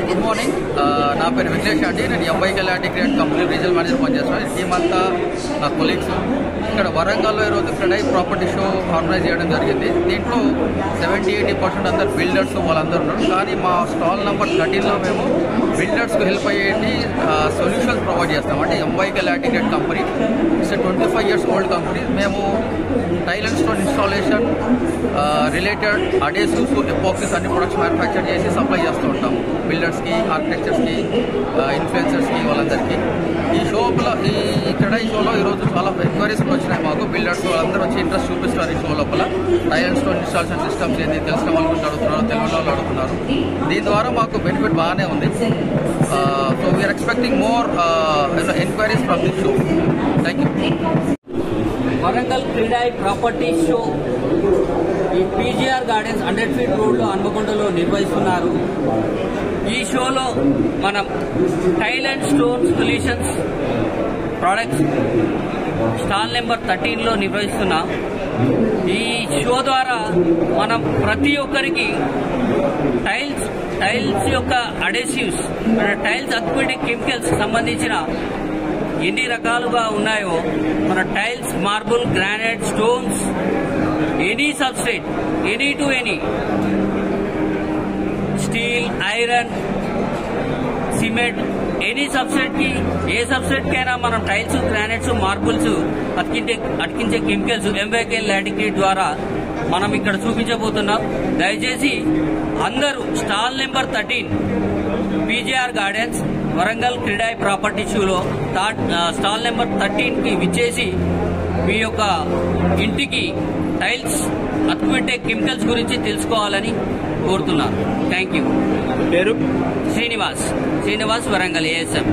Good morning, నా పేరు వెంకటేష్ అండి. నేను ఎంవైకల్ యాంటిగ్రేట్ కంపెనీ రీజనల్ మేనేజర్ పనిచేస్తాను. ఈ టీమ్ అంతా నా కొలీగ్స్. ఇక్కడ వరంగల్లో ఈరోజు క్రెడై ప్రాపర్టీ షో ఆర్గనైజ్ చేయడం జరిగింది. దీంట్లో 70-80% అందరు బిల్డర్స్ వాళ్ళందరూ ఉన్నారు. కానీ మా స్టాల్ నెంబర్ 13లో మేము బిల్డర్స్కి హెల్ప్ అయ్యేటి సొల్యూషన్స్ ప్రొవైడ్ చేస్తాం. అంటే MYK Laticrete company it's 25 years old company. మేము tile and stone installation related adhesives, epoxies అన్ని ప్రొడక్ట్స్ మ్యానుఫ్యాక్చర్ చేసి సప్లై చేస్తూ ఉంటాము బిల్డర్స్కి, ఆర్కిటెక్చర్స్కి, ఇన్ఫ్లుయెన్సర్స్కి వాళ్ళందరికీ. ఈ క్రెడై షోలో ఈరోజు చాలా ఎంక్వైరీస్ వచ్చినాయి మాకు. బిల్డర్స్ వాళ్ళందరూ వచ్చి ఇంట్రెస్ట్ చూపిస్తున్నారు ఈ షో లోపల. Tile and stone installation systems ఏంది తెలిసిన వాళ్ళు అడుగుతున్నారు, తెలియని వాళ్ళు అడుగుతున్నారు. దీని ద్వారా మాకు బెనిఫిట్ బాగానే ఉంది. So we're expecting more enquiries from this show. Thank you. Warangal CREDAI property show ఈ పీజీఆర్ గార్డెన్స్ 100 feet రోడ్లో హన్మకొండలో నిర్వహిస్తున్నారు. ఈ షోలో మనం tile and stone solutions products stall number 13లో నిర్వహిస్తున్నాం. ఈ షో ద్వారా మనం ప్రతి ఒక్కరికి టైల్స్ యొక్క అడెసివ్స్, టైల్స్ అక్విటిక్ కెమికల్స్ సంబంధించిన ఎన్ని రకాలుగా ఉన్నాయో మన tiles, marble, granite, stones, any substrate, any to any, steel, iron, cement, any substrate కి, ఏ సబ్స్ట్రేట్ కైనా మనం టైల్స్, గ్రానైట్స్, మార్బుల్స్ అతికించే కెమికల్స్ ఎంవైకల్ యాంటిగ్రేట్ ద్వారా మనం ఇక్కడ చూపించబోతున్నాం. దయచేసి అందరూ stall number 13 PGR gardens Warangal CREDAI property షోలో స్టాల్ నెంబర్ 13కి విచ్చేసి మీ యొక్క ఇంటికి టైల్స్, అక్విటిక్ కెమికల్స్ గురించి తెలుసుకోవాలని కోరుతున్నాను. Thank you. పేరు శ్రీనివాస్, వరంగల్ ASM.